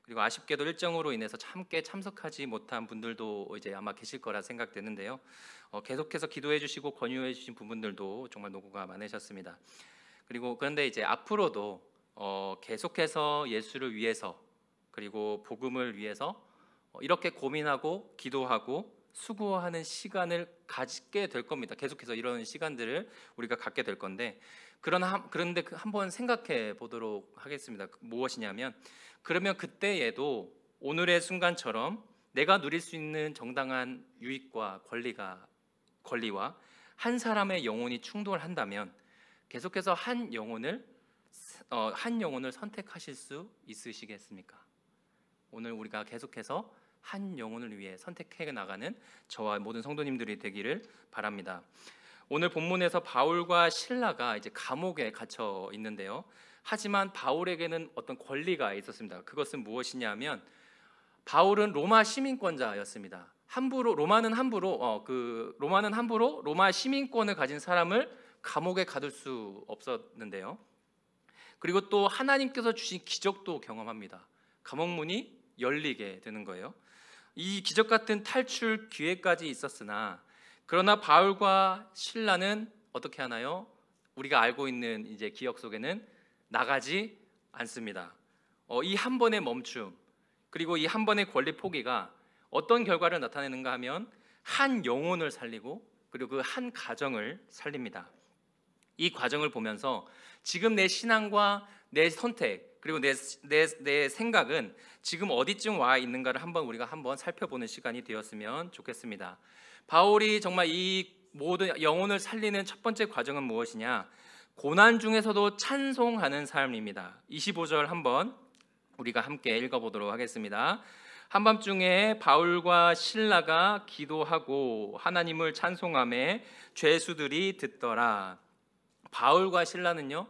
그리고 아쉽게도 일정으로 인해서 함께 참석하지 못한 분들도 이제 아마 계실 거라 생각되는데요. 계속해서 기도해 주시고 권유해 주신 부분들도 정말 노고가 많으셨습니다. 그리고 그런데 이제 앞으로도 계속해서 예수를 위해서 그리고 복음을 위해서 이렇게 고민하고 기도하고 수고하는 시간을 가지게 될 겁니다. 계속해서 이런 시간들을 우리가 갖게 될 건데 그런데 한번 생각해 보도록 하겠습니다. 무엇이냐면 그러면 그때에도 오늘의 순간처럼 내가 누릴 수 있는 정당한 유익과 권리와 한 사람의 영혼이 충돌한다면 계속해서 한 영혼을 선택하실 수 있으시겠습니까? 오늘 우리가 계속해서 한 영혼을 위해 선택해 나가는 저와 모든 성도님들이 되기를 바랍니다. 오늘 본문에서 바울과 실라가 이제 감옥에 갇혀 있는데요. 하지만 바울에게는 어떤 권리가 있었습니다. 그것은 무엇이냐면 바울은 로마 시민권자였습니다. 로마는 함부로 로마 시민권을 가진 사람을 감옥에 가둘 수 없었는데요. 그리고 또 하나님께서 주신 기적도 경험합니다. 감옥 문이 열리게 되는 거예요. 이 기적 같은 탈출 기회까지 있었으나 그러나 바울과 실라는 어떻게 하나요? 우리가 알고 있는 이제 기억 속에는 나가지 않습니다. 이 한 번의 멈춤 그리고 이 한 번의 권리 포기가 어떤 결과를 나타내는가 하면 한 영혼을 살리고 그리고 그 한 가정을 살립니다. 이 과정을 보면서 지금 내 신앙과 내 선택 그리고 내 생각은 지금 어디쯤 와 있는가를 우리가 한번 살펴보는 시간이 되었으면 좋겠습니다. 바울이 정말 이 모든 영혼을 살리는 첫 번째 과정은 무엇이냐? 고난 중에서도 찬송하는 삶입니다. 25절 한번 우리가 함께 읽어보도록 하겠습니다. 한밤중에 바울과 실라가 기도하고 하나님을 찬송하며 죄수들이 듣더라. 바울과 실라는요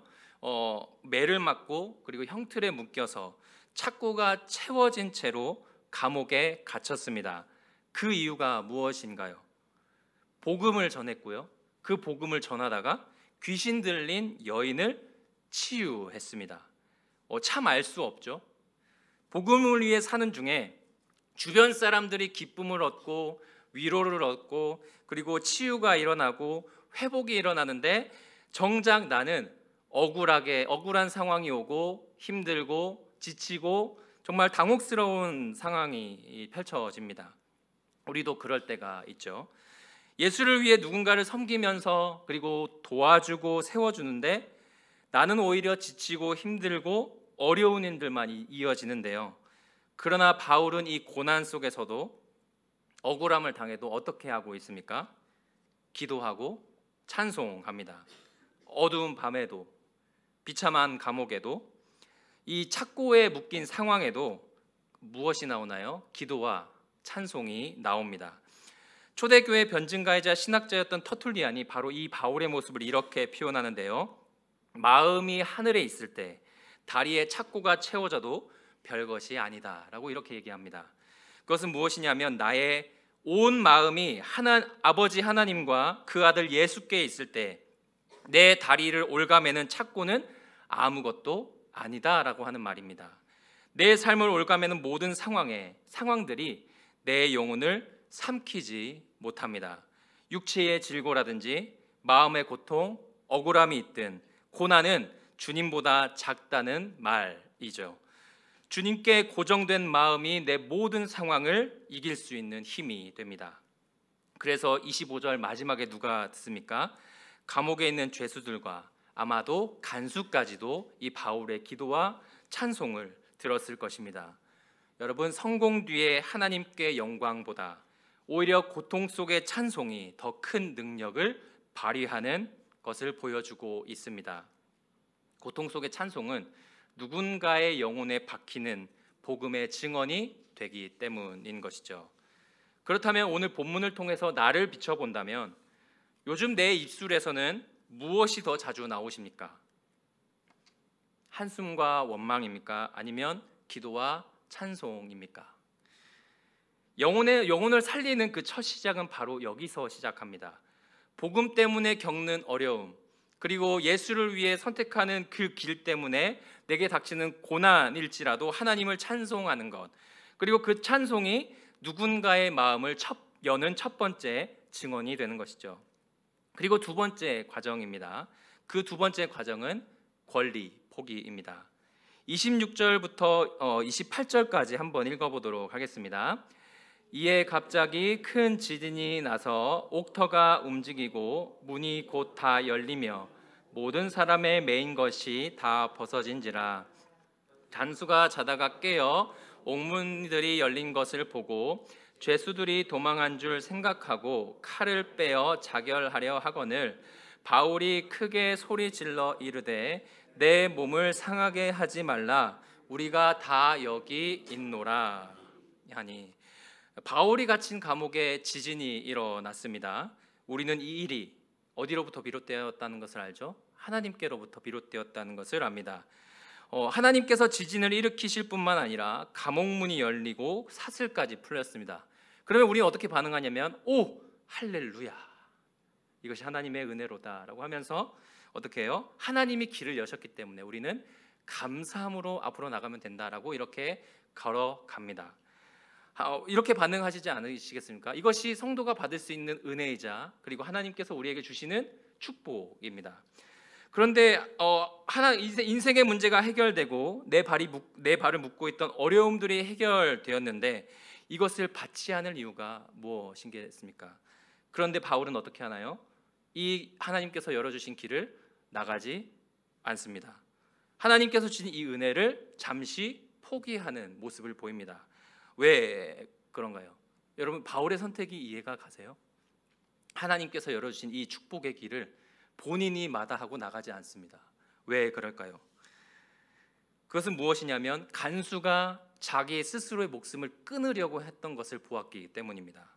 매를 맞고 그리고 형틀에 묶여서 착고가 채워진 채로 감옥에 갇혔습니다. 그 이유가 무엇인가요? 복음을 전했고요. 그 복음을 전하다가 귀신 들린 여인을 치유했습니다. 참 알 수 없죠. 복음을 위해 사는 중에 주변 사람들이 기쁨을 얻고 위로를 얻고 그리고 치유가 일어나고 회복이 일어나는데 정작 나는 억울한 상황이 오고 힘들고 지치고 정말 당혹스러운 상황이 펼쳐집니다. 우리도 그럴 때가 있죠. 예수를 위해 누군가를 섬기면서 그리고 도와주고 세워주는데 나는 오히려 지치고 힘들고 어려운 일들만 이어지는데요. 그러나 바울은 이 고난 속에서도 억울함을 당해도 어떻게 하고 있습니까? 기도하고 찬송합니다. 어두운 밤에도 비참한 감옥에도 이 착고에 묶인 상황에도 무엇이 나오나요? 기도와 찬송이 나옵니다. 초대교회 변증가이자 신학자였던 터툴리안이 바로 이 바울의 모습을 이렇게 표현하는데요. 마음이 하늘에 있을 때 다리에 착고가 채워져도 별것이 아니다 라고 이렇게 얘기합니다. 그것은 무엇이냐면 나의 온 마음이 아버지 하나님과 그 아들 예수께 있을 때 내 다리를 올가매는 착고는 아무것도 아니다 라고 하는 말입니다. 내 삶을 올가매는 모든 상황들이 내 영혼을 삼키지 못합니다. 육체의 질고라든지 마음의 고통, 억울함이 있든 고난은 주님보다 작다는 말이죠. 주님께 고정된 마음이 내 모든 상황을 이길 수 있는 힘이 됩니다. 그래서 25절 마지막에 누가 듣습니까? 감옥에 있는 죄수들과 아마도 간수까지도 이 바울의 기도와 찬송을 들었을 것입니다. 여러분, 성공 뒤에 하나님께 영광보다 오히려 고통 속의 찬송이 더 큰 능력을 발휘하는 것을 보여주고 있습니다. 고통 속의 찬송은 누군가의 영혼에 박히는 복음의 증언이 되기 때문인 것이죠. 그렇다면 오늘 본문을 통해서 나를 비춰본다면 요즘 내 입술에서는 무엇이 더 자주 나오십니까? 한숨과 원망입니까? 아니면 기도와 찬송입니까? 영혼을 살리는 그 첫 시작은 바로 여기서 시작합니다. 복음 때문에 겪는 어려움, 그리고 예수를 위해 선택하는 그 길 때문에 내게 닥치는 고난일지라도 하나님을 찬송하는 것, 그리고 그 찬송이 누군가의 마음을 여는 첫 번째 증언이 되는 것이죠. 그리고 두 번째 과정입니다. 그 두 번째 과정은 권리 포기입니다. 26절부터 28절까지 한번 읽어보도록 하겠습니다. 이에 갑자기 큰 지진이 나서 옥터가 움직이고 문이 곧 다 열리며 모든 사람의 매인 것이 다 벗어진지라. 간수가 자다가 깨어 옥문들이 열린 것을 보고 죄수들이 도망한 줄 생각하고 칼을 빼어 자결하려 하거늘 바울이 크게 소리질러 이르되 내 몸을 상하게 하지 말라, 우리가 다 여기 있노라 하니. 바울이 갇힌 감옥에 지진이 일어났습니다. 우리는 이 일이 어디로부터 비롯되었다는 것을 알죠? 하나님께로부터 비롯되었다는 것을 압니다. 하나님께서 지진을 일으키실 뿐만 아니라 감옥문이 열리고 사슬까지 풀렸습니다. 그러면 우리는 어떻게 반응하냐면 오 할렐루야, 이것이 하나님의 은혜로다라고 하면서 어떻게 해요? 하나님이 길을 여셨기 때문에 우리는 감사함으로 앞으로 나가면 된다라고 이렇게 걸어갑니다. 이렇게 반응하시지 않으시겠습니까? 이것이 성도가 받을 수 있는 은혜이자 그리고 하나님께서 우리에게 주시는 축복입니다. 그런데 인생의 문제가 해결되고 내 발을 묶고 있던 어려움들이 해결되었는데 이것을 받지 않을 이유가 무엇이겠습니까? 그런데 바울은 어떻게 하나요? 이 하나님께서 열어주신 길을 나가지 않습니다. 하나님께서 주신 이 은혜를 잠시 포기하는 모습을 보입니다. 왜 그런가요? 여러분, 바울의 선택이 이해가 가세요? 하나님께서 열어주신 이 축복의 길을 본인이 마다하고 나가지 않습니다. 왜 그럴까요? 그것은 무엇이냐면 간수가 자기 스스로의 목숨을 끊으려고 했던 것을 보았기 때문입니다.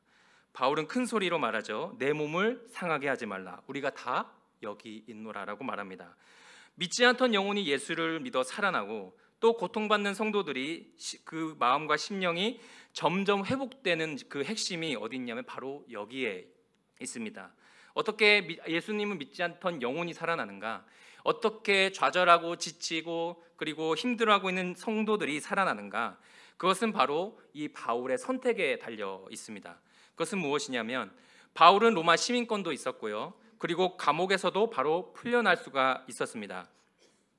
바울은 큰 소리로 말하죠. 내 몸을 상하게 하지 말라, 우리가 다 여기 있노라라고 말합니다. 믿지 않던 영혼이 예수를 믿어 살아나고 또 고통받는 성도들이 그 마음과 심령이 점점 회복되는 그 핵심이 어디 있냐면 바로 여기에 있습니다. 어떻게 예수님을 믿지 않던 영혼이 살아나는가? 어떻게 좌절하고 지치고 그리고 힘들어하고 있는 성도들이 살아나는가? 그것은 바로 이 바울의 선택에 달려 있습니다. 그것은 무엇이냐면 바울은 로마 시민권도 있었고요. 그리고 감옥에서도 바로 풀려날 수가 있었습니다.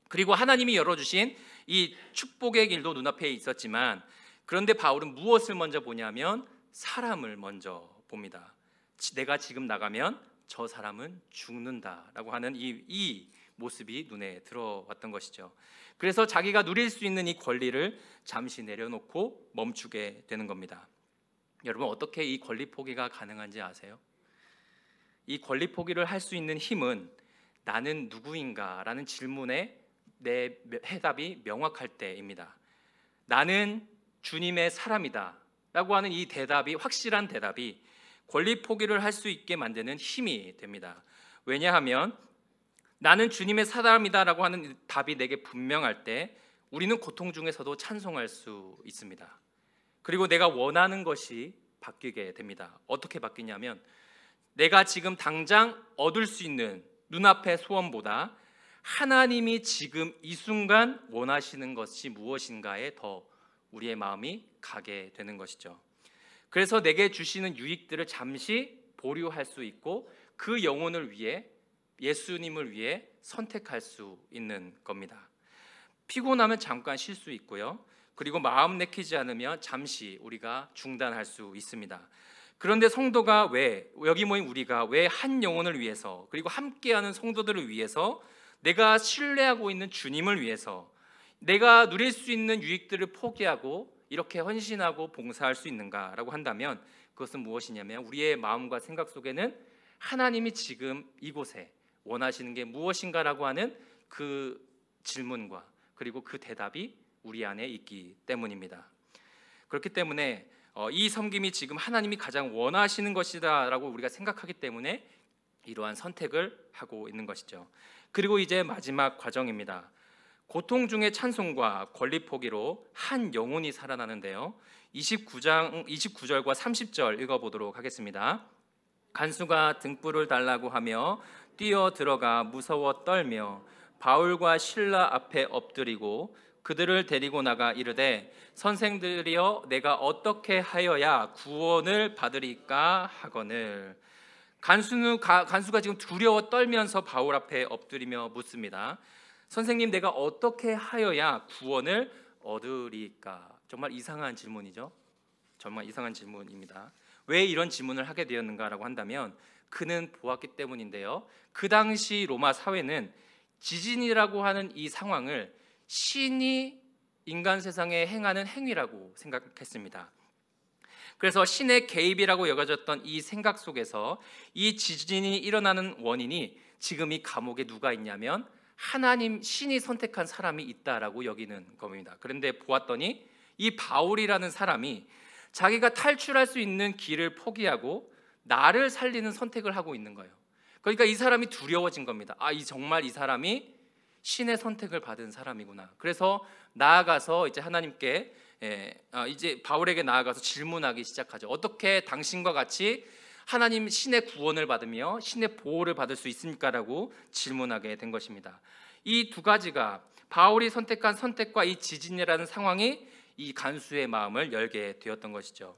그리고 하나님이 열어주신 이 축복의 길도 눈앞에 있었지만 그런데 바울은 무엇을 먼저 보냐면 사람을 먼저 봅니다. 내가 지금 나가면 저 사람은 죽는다라고 하는 이 모습이 눈에 들어왔던 것이죠. 그래서 자기가 누릴 수 있는 이 권리를 잠시 내려놓고 멈추게 되는 겁니다. 여러분, 어떻게 이 권리 포기가 가능한지 아세요? 이 권리 포기를 할 수 있는 힘은 나는 누구인가라는 질문에 내 해답이 명확할 때입니다. 나는 주님의 사람이다 라고 하는 이 대답이, 확실한 대답이 권리 포기를 할 수 있게 만드는 힘이 됩니다. 왜냐하면 나는 주님의 사람이다 라고 하는 답이 내게 분명할 때 우리는 고통 중에서도 찬송할 수 있습니다. 그리고 내가 원하는 것이 바뀌게 됩니다. 어떻게 바뀌냐면 내가 지금 당장 얻을 수 있는 눈앞의 소원보다 하나님이 지금 이 순간 원하시는 것이 무엇인가에 더 우리의 마음이 가게 되는 것이죠. 그래서 내게 주시는 유익들을 잠시 보류할 수 있고 그 영혼을 위해, 예수님을 위해 선택할 수 있는 겁니다. 피곤하면 잠깐 쉴 수 있고요. 그리고 마음 내키지 않으면 잠시 우리가 중단할 수 있습니다. 그런데 성도가 여기 모인 우리가 왜 한 영혼을 위해서, 그리고 함께하는 성도들을 위해서, 내가 신뢰하고 있는 주님을 위해서 내가 누릴 수 있는 유익들을 포기하고 이렇게 헌신하고 봉사할 수 있는가라고 한다면 그것은 무엇이냐면 우리의 마음과 생각 속에는 하나님이 지금 이곳에 원하시는 게 무엇인가라고 하는 그 질문과 그리고 그 대답이 우리 안에 있기 때문입니다. 그렇기 때문에 이 섬김이 지금 하나님이 가장 원하시는 것이다라고 우리가 생각하기 때문에 이러한 선택을 하고 있는 것이죠. 그리고 이제 마지막 과정입니다. 고통 중의 찬송과 권리 포기로 한 영혼이 살아나는데요. 29절과 30절 읽어보도록 하겠습니다. 간수가 등불을 달라고 하며 뛰어 들어가 무서워 떨며 바울과 실라 앞에 엎드리고 그들을 데리고 나가 이르되 선생들이여 내가 어떻게 하여야 구원을 받으리까 하거늘. 간수가 지금 두려워 떨면서 바울 앞에 엎드리며 묻습니다. 선생님, 내가 어떻게 하여야 구원을 얻으리까? 정말 이상한 질문이죠. 정말 이상한 질문입니다. 왜 이런 질문을 하게 되었는가라고 한다면 그는 보았기 때문인데요. 그 당시 로마 사회는 지진이라고 하는 이 상황을 신이 인간 세상에 행하는 행위라고 생각했습니다. 그래서 신의 개입이라고 여겨졌던 이 생각 속에서 이 지진이 일어나는 원인이 지금 이 감옥에 누가 있냐면 하나님, 신이 선택한 사람이 있다라고 여기는 겁니다. 그런데 보았더니 이 바울이라는 사람이 자기가 탈출할 수 있는 길을 포기하고 나를 살리는 선택을 하고 있는 거예요. 그러니까 이 사람이 두려워진 겁니다. 정말 이 사람이 신의 선택을 받은 사람이구나. 그래서 나아가서 이제 하나님께 이제 바울에게 나아가서 질문하기 시작하죠. 어떻게 당신과 같이 하나님 신의 구원을 받으며 신의 보호를 받을 수 있습니까라고 질문하게 된 것입니다. 이 두 가지가 바울이 선택한 선택과 이 지진이라는 상황이 이 간수의 마음을 열게 되었던 것이죠.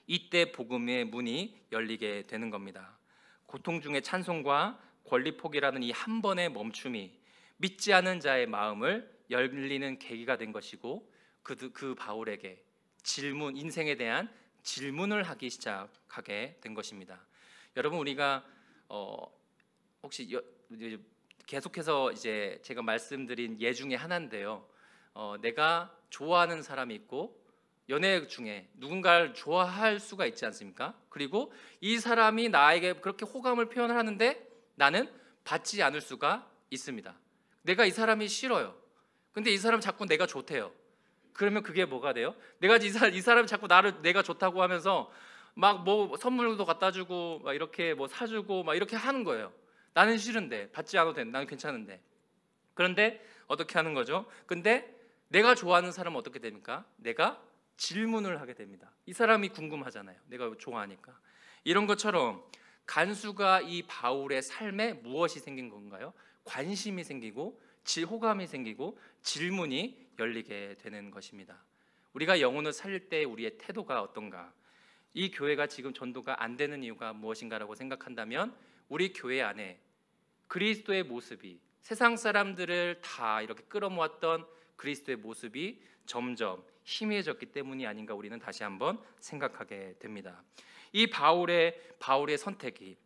이때 복음의 문이 열리게 되는 겁니다. 고통 중의 찬송과 권리 포기라는 이 한 번의 멈춤이 믿지 않은 자의 마음을 열리는 계기가 된 것이고 그 바울에게 인생에 대한 질문을 하기 시작하게 된 것입니다. 여러분, 우리가 혹시 계속해서 이제 제가 말씀드린 예 중에 하나인데요. 내가 좋아하는 사람이 있고 연애 중에 누군가를 좋아할 수가 있지 않습니까? 그리고 이 사람이 나에게 그렇게 호감을 표현을 하는데 나는 받지 않을 수가 있습니다. 내가 이 사람이 싫어요. 근데 이 사람 자꾸 내가 좋대요. 그러면 그게 뭐가 돼요? 내가 이 사람이 자꾸 내가 좋다고 하면서 막 뭐 선물도 갖다 주고 막 이렇게 뭐 사주고 막 이렇게 하는 거예요. 나는 싫은데, 받지 않아도 돼. 나는 괜찮은데. 그런데 어떻게 하는 거죠? 근데 내가 좋아하는 사람은 어떻게 됩니까? 내가 질문을 하게 됩니다. 이 사람이 궁금하잖아요. 내가 좋아하니까. 이런 것처럼 간수가 이 바울의 삶에 무엇이 생긴 건가요? 관심이 생기고 호감이 생기고 질문이 열리게 되는 것입니다. 우리가 영혼을 살릴 때 우리의 태도가 어떤가? 이 교회가 지금 전도가 안 되는 이유가 무엇인가라고 생각한다면 우리 교회 안에 그리스도의 모습이, 세상 사람들을 다 이렇게 끌어모았던 그리스도의 모습이 점점 희미해졌기 때문이 아닌가, 우리는 다시 한번 생각하게 됩니다. 이 바울의 선택이,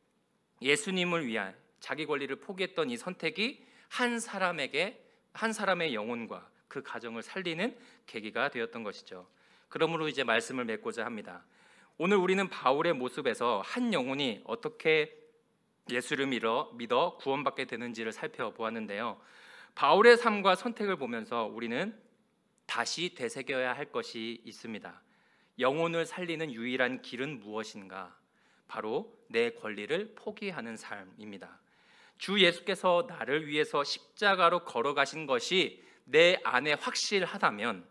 예수님을 위한 자기 권리를 포기했던 이 선택이 한 사람의 영혼과 그 가정을 살리는 계기가 되었던 것이죠. 그러므로 이제 말씀을 맺고자 합니다. 오늘 우리는 바울의 모습에서 한 영혼이 어떻게 예수를 믿어 구원받게 되는지를 살펴보았는데요. 바울의 삶과 선택을 보면서 우리는 다시 되새겨야 할 것이 있습니다. 영혼을 살리는 유일한 길은 무엇인가? 바로 내 권리를 포기하는 삶입니다. 주 예수께서 나를 위해서 십자가로 걸어가신 것이 내 안에 확실하다면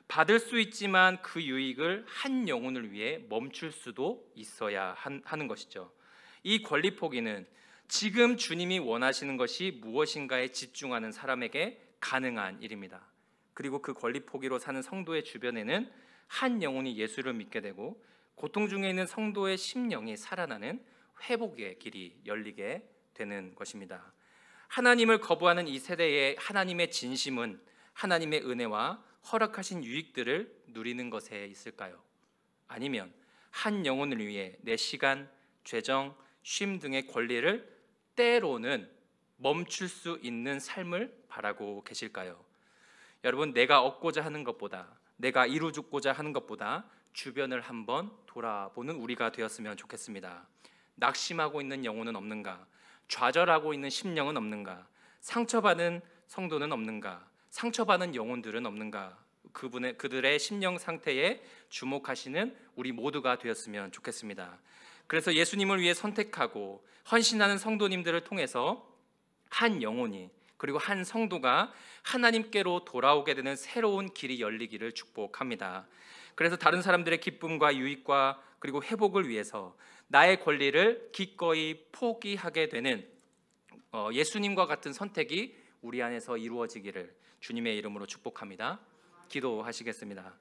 받을 수 있지만 그 유익을 한 영혼을 위해 멈출 수도 있어야 하는 것이죠. 이 권리 포기는 지금 주님이 원하시는 것이 무엇인가에 집중하는 사람에게 가능한 일입니다. 그리고 그 권리 포기로 사는 성도의 주변에는 한 영혼이 예수를 믿게 되고 고통 중에 있는 성도의 심령이 살아나는 회복의 길이 열리게 되는 것입니다. 하나님을 거부하는 이 세대의 하나님의 진심은 하나님의 은혜와 허락하신 유익들을 누리는 것에 있을까요? 아니면 한 영혼을 위해 내 시간, 재정, 쉼 등의 권리를 때로는 멈출 수 있는 삶을 바라고 계실까요? 여러분, 내가 얻고자 하는 것보다, 내가 이루고자 하는 것보다 주변을 한번 돌아보는 우리가 되었으면 좋겠습니다. 낙심하고 있는 영혼은 없는가? 좌절하고 있는 심령은 없는가? 상처받은 성도는 없는가? 상처받은 영혼들은 없는가? 그들의 심령 상태에 주목하시는 우리 모두가 되었으면 좋겠습니다. 그래서 예수님을 위해 선택하고 헌신하는 성도님들을 통해서 한 영혼이, 그리고 한 성도가 하나님께로 돌아오게 되는 새로운 길이 열리기를 축복합니다. 그래서 다른 사람들의 기쁨과 유익과 그리고 회복을 위해서 나의 권리를 기꺼이 포기하게 되는 예수님과 같은 선택이 우리 안에서 이루어지기를 주님의 이름으로 축복합니다. 기도하시겠습니다.